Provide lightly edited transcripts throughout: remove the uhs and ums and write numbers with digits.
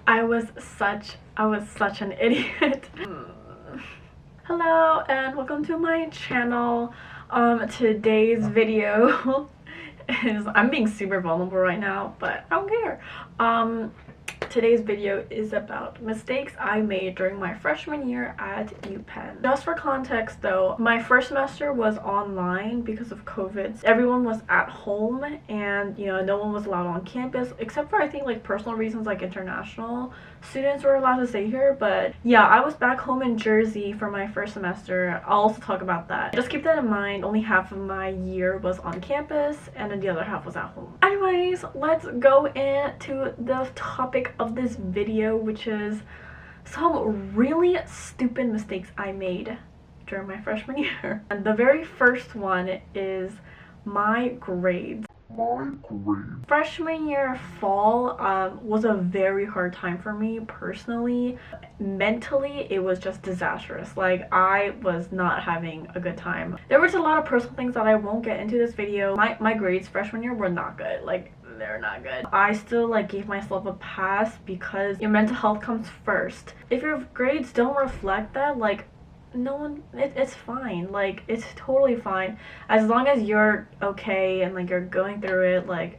I was such an idiot. Hello and welcome to my channel. Today's video is, I'm being super vulnerable right now, but I don't care. Today's video is about mistakes I made during my freshman year at Upenn. Just for context though, my first semester was online because of COVID. Everyone was at home and no one was allowed on campus except for I think like personal reasons, like international students were allowed to stay here. But yeah, I was back home in Jersey for my first semester. I'll also talk about that. Just keep that in mind, only half of my year was on campus and then the other half was at home. Anyways, let's go into the topic of this video, which is some really stupid mistakes I made during my freshman year. And the very first one is my grades. Freshman year fall was a very hard time for me personally. Mentally, it was just disastrous. Like, I was not having a good time. There was a lot of personal things that I won't get into this video. My grades freshman year were not good. Like, they're not good. I still like gave myself a pass because your mental health comes first. If your grades don't reflect that, like, no one, it's fine. Like, it's totally fine as long as you're okay and like you're going through it, like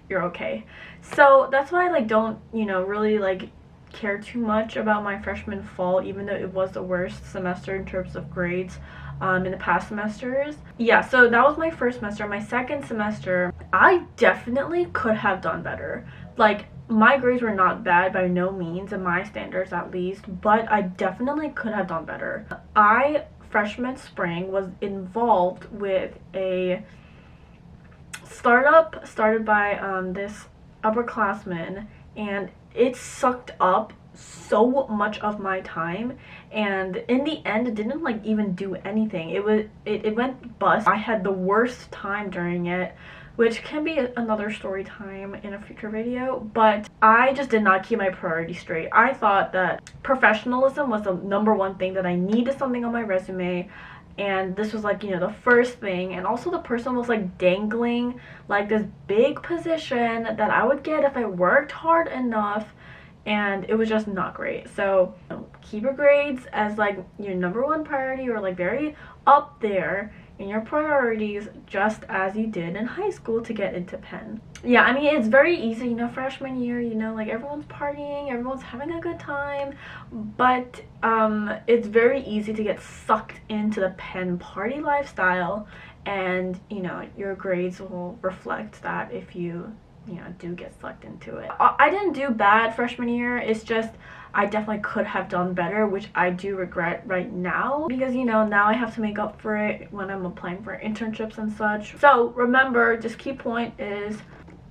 you're okay. So that's why I like don't really like care too much about my freshman fall, even though it was the worst semester in terms of grades in the past semesters. Yeah, so that was my first semester. My second semester, I definitely could have done better. Like, my grades were not bad by no means, in my standards at least, but I definitely could have done better. Freshman spring, was involved with a startup started by this upperclassman, and it sucked up so much of my time, and in the end it didn't like even do anything. It went bust. I had the worst time during it, which can be another story time in a future video, but I just did not keep my priorities straight. I thought that professionalism was the #1 thing, that I needed something on my resume, and this was like the first thing. And also the person was like dangling like this big position that I would get if I worked hard enough, and it was just not great. So keep your grades as like your #1 priority, or like very up there in your priorities, just as you did in high school to get into Penn. Yeah, I mean, it's very easy, freshman year, like everyone's partying, everyone's having a good time, but it's very easy to get sucked into the Penn party lifestyle, and your grades will reflect that if you do get sucked into it. I didn't do bad freshman year. It's just I definitely could have done better, which I do regret right now, because now I have to make up for it when I'm applying for internships and such. So remember, just key point is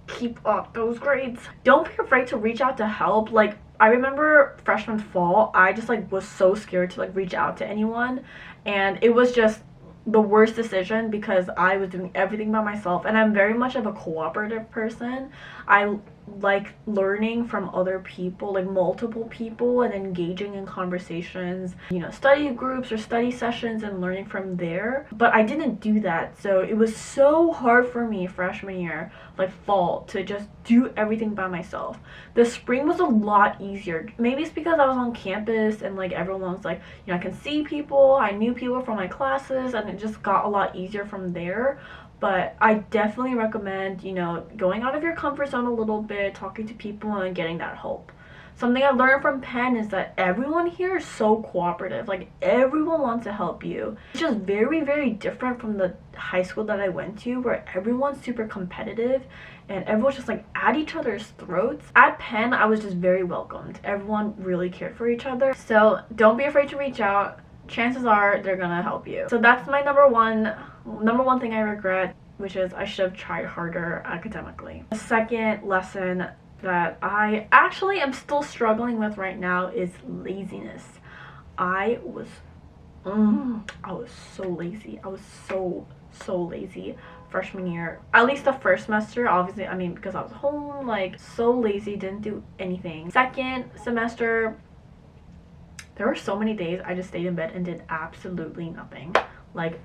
keep up those grades. Don't be afraid to reach out to help. Like, I remember freshman fall, I just like was so scared to like reach out to anyone, and it was just the worst decision because I was doing everything by myself, and I'm very much of a cooperative person. I like learning from other people, like multiple people, and engaging in conversations, study groups or study sessions, and learning from there. But I didn't do that, so it was so hard for me freshman year, like fall, to just do everything by myself. The spring was a lot easier. Maybe it's because I was on campus and like everyone was like, I can see people, I knew people from my classes, and it just got a lot easier from there. But I definitely recommend, going out of your comfort zone a little bit, talking to people, and getting that help. Something I learned from Penn is that everyone here is so cooperative. Like, everyone wants to help you. It's just very, very different from the high school that I went to, where everyone's super competitive and everyone's just like at each other's throats. At Penn, I was just very welcomed. Everyone really cared for each other. So don't be afraid to reach out. Chances are they're gonna help you. So that's my number one thing I regret, which is I should have tried harder academically. The second lesson that I actually am still struggling with right now is laziness. I was so lazy. I was so lazy freshman year, at least the first semester. Obviously, I mean, because I was home, like so lazy, didn't do anything. Second semester, there were so many days I just stayed in bed and did absolutely nothing. Like,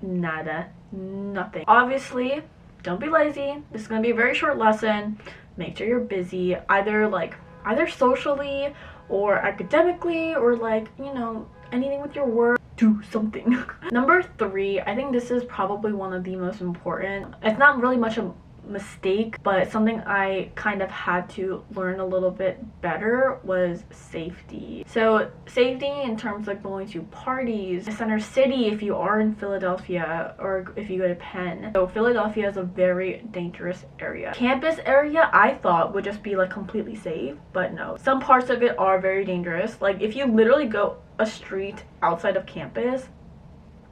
nada, nothing. Obviously, don't be lazy. This is going to be a very short lesson. make sure you're busy, either socially or academically, or like, you know, anything with your work. Do something. Number 3, I think this is probably one of the most important. It's not really much a mistake, but something I kind of had to learn a little bit better was safety. So safety in terms of going to parties, Center City if you are in Philadelphia, or if you go to Penn. So Philadelphia is a very dangerous area. Campus area I thought would just be like completely safe, but no. Some parts of it are very dangerous. Like if you literally go a street outside of campus,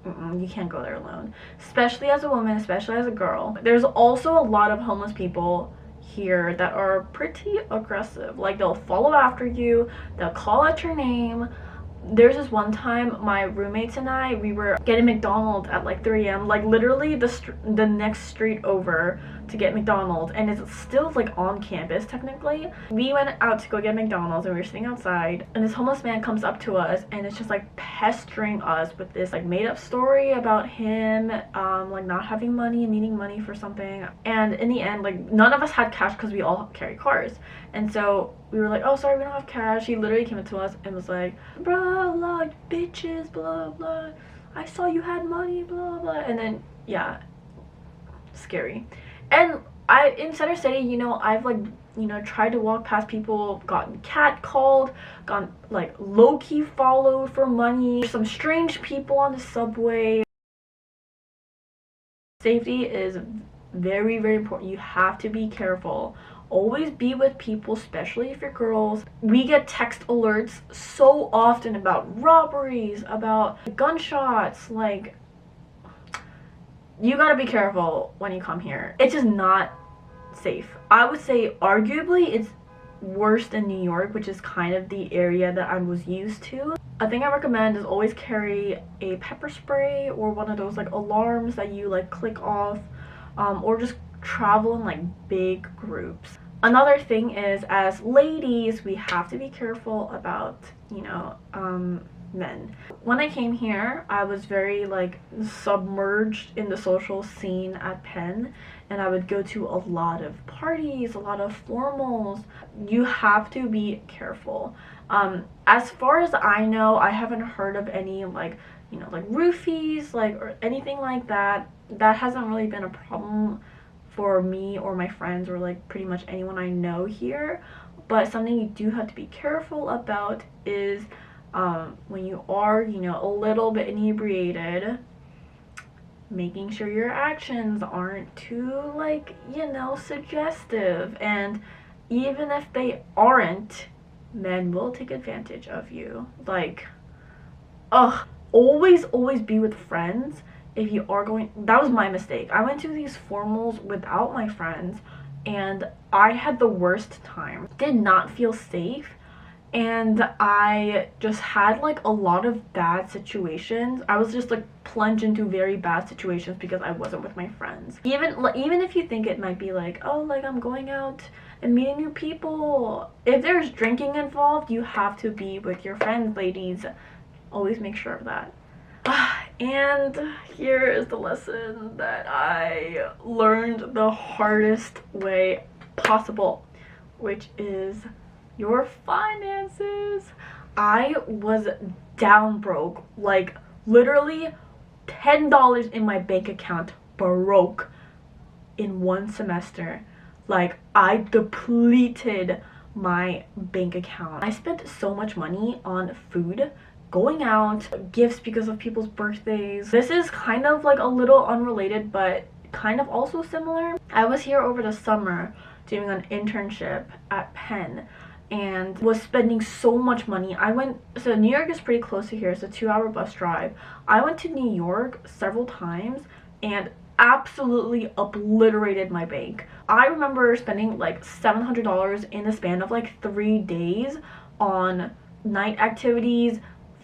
you can't go there alone, especially as a woman, especially as a girl. There's also a lot of homeless people here that are pretty aggressive. Like they'll follow after you, they'll call out your name. There's this one time my roommates and I, we were getting McDonald's at like 3 a.m. like literally the next street over to get McDonald's, and it's still like on campus technically. We went out to go get McDonald's and we were sitting outside, and this homeless man comes up to us and it's just like pestering us with this like made up story about him like not having money and needing money for something. And in the end, like none of us had cash because we all carry cars, and so we were like, oh sorry, we don't have cash. He literally came up to us and was like, blah blah bitches blah blah, I saw you had money blah blah. And then yeah, scary. And in Center City, you know, I've like, you know, tried to walk past people, gotten catcalled, gotten like low-key followed for money, some strange people on the subway. Safety is very, very important. You have to be careful. Always be with people, especially if you're girls. We get text alerts so often about robberies, about gunshots. Like, you gotta be careful when you come here. It's just not safe. I would say arguably it's worse than New York, which is kind of the area that I was used to. A thing I recommend is always carry a pepper spray or one of those like alarms that you like click off, or just travel in like big groups. Another thing is, as ladies, we have to be careful about, you know, men. When I came here, I was very like submerged in the social scene at Penn, and I would go to a lot of parties, a lot of formals. You have to be careful. As far as I know, I haven't heard of any like, you know, like roofies, like, or anything like that. That hasn't really been a problem for me or my friends or like pretty much anyone I know here. But something you do have to be careful about is when you are, you know, a little bit inebriated, making sure your actions aren't too like, you know, suggestive. And even if they aren't, men will take advantage of you. Like, always be with friends. If you are going, that was my mistake. I went to these formals without my friends and I had the worst time. Did not feel safe, and I just had like a lot of bad situations. I was just like plunged into very bad situations because I wasn't with my friends. Even if you think it might be like, oh, like I'm going out and meeting new people, if there's drinking involved, you have to be with your friends, ladies. Always make sure of that. And here is the lesson that I learned the hardest way possible, which is your finances. I was down broke, like literally $10 in my bank account broke in one semester. Like, I depleted my bank account. I spent so much money on food, going out, gifts because of people's birthdays. This is kind of like a little unrelated, but kind of also similar. I was here over the summer doing an internship at Penn and was spending so much money. So New York is pretty close to here, it's a 2-hour bus drive. I went to New York several times and absolutely obliterated my bank. I remember spending like $700 in the span of like 3 days on night activities,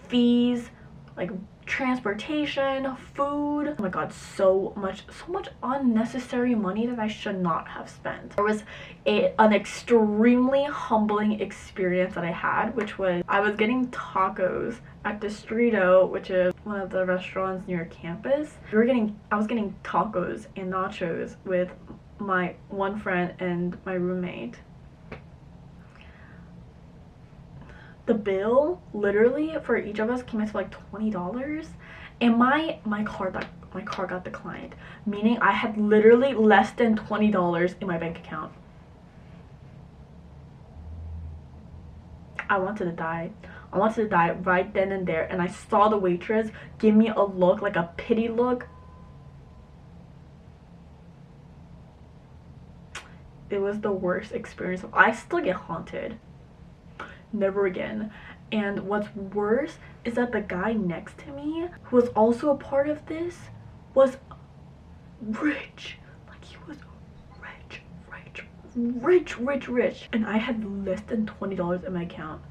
fees, like transportation, food. Oh my god, so much unnecessary money that I should not have spent. There was an extremely humbling experience that I had, which was I was getting tacos at Distrito, which is one of the restaurants near campus. I was getting tacos and nachos with my one friend and my roommate. The bill literally for each of us came out to like $20, and my car got declined, meaning I had literally less than $20 in my bank account. I wanted to die. I wanted to die right then and there, and I saw the waitress give me a look, like a pity look. It was the worst experience. I still get haunted. Never again. And what's worse is that the guy next to me, who was also a part of this, was rich. Like, he was rich. And I had less than $20 in my account.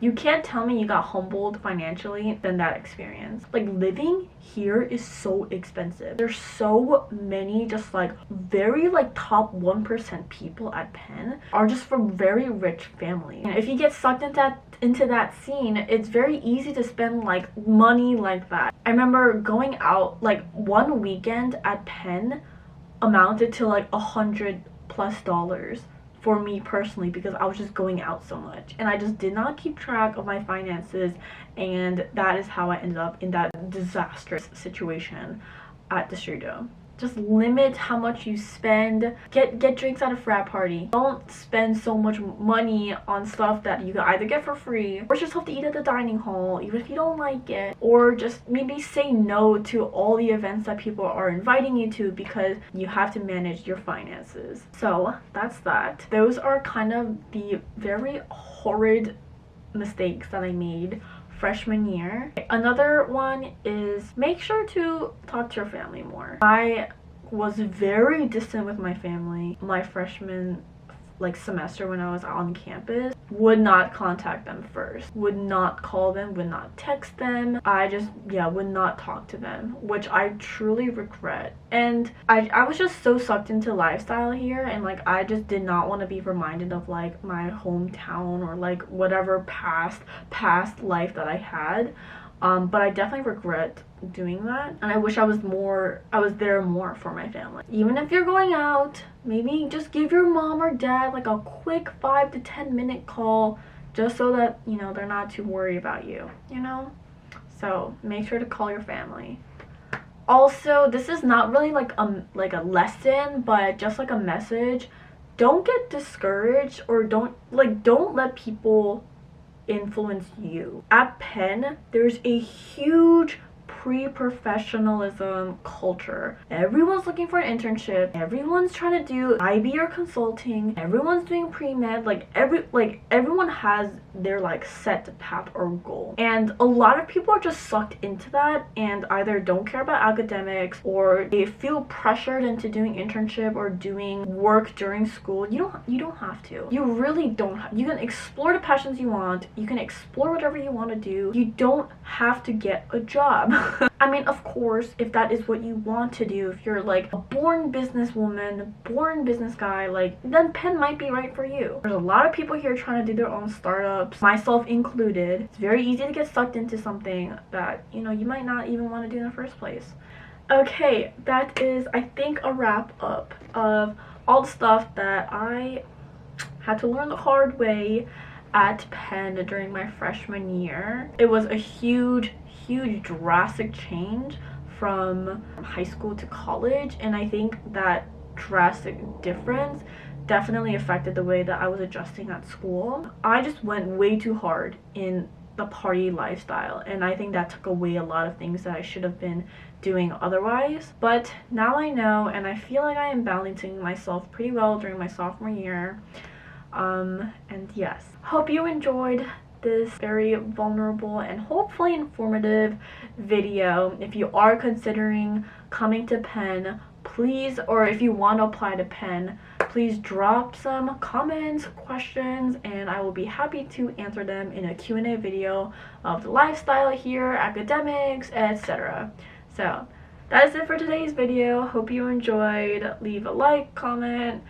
You can't tell me you got humbled financially than that experience. Like, living here is so expensive. There's so many just like very like top 1% people at Penn are just from very rich families. And if you get sucked into that scene, it's very easy to spend like money like that. I remember going out, like one weekend at Penn amounted to like $100+ for me personally, because I was just going out so much and I just did not keep track of my finances, and that is how I ended up in that disastrous situation at the studio. Just limit how much you spend. Get drinks at a frat party. Don't spend so much money on stuff that you can either get for free or just have to eat at the dining hall even if you don't like it, or just maybe say no to all the events that people are inviting you to because you have to manage your finances. So that's that. Those are kind of the very horrid mistakes that I made freshman year. Another one is make sure to talk to your family more. I was very distant with my family my freshman like semester when I was on campus. Would not contact them first, would not call them, would not text them. I just would not talk to them, which I truly regret. And I was just so sucked into lifestyle here, and like I just did not want to be reminded of like my hometown or like whatever past life that I had. But I definitely regret doing that, and I wish I was there more for my family. Even if you're going out, maybe just give your mom or dad like a quick 5 to 10 minute call, just so that, you know, they're not too worried about you, you know? So make sure to call your family. Also, this is not really like a lesson, but just like a message. Don't get discouraged, or don't let people influence you. At Penn, there's a huge pre-professionalism culture. Everyone's looking for an internship. Everyone's trying to do IB or consulting. Everyone's doing pre-med. Everyone has their like set path or goal. And a lot of people are just sucked into that and either don't care about academics, or they feel pressured into doing internship or doing work during school. You don't have to. You really don't have. You can explore the passions you want. You can explore whatever you want to do. You don't have to get a job. I mean, of course, if that is what you want to do, if you're like a born businesswoman, born business guy, like, then Penn might be right for you. There's a lot of people here trying to do their own startups, myself included. It's very easy to get sucked into something that, you know, you might not even want to do in the first place. Okay, that is, I think, a wrap up of all the stuff that I had to learn the hard way at Penn during my freshman year. It was a huge drastic change from high school to college, and I think that drastic difference definitely affected the way that I was adjusting at school. I just went way too hard in the party lifestyle, and I think that took away a lot of things that I should have been doing otherwise. But now I know, and I feel like I am balancing myself pretty well during my sophomore year. And yes, hope you enjoyed this very vulnerable and hopefully informative video. If you are considering coming to Penn, please, or if you want to apply to Penn, please drop some comments, questions, and I will be happy to answer them in a Q&A video of the lifestyle here, academics, etc. So that is it for today's video. Hope you enjoyed. Leave a like, comment,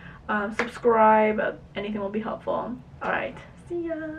subscribe. Anything will be helpful. Alright, see ya!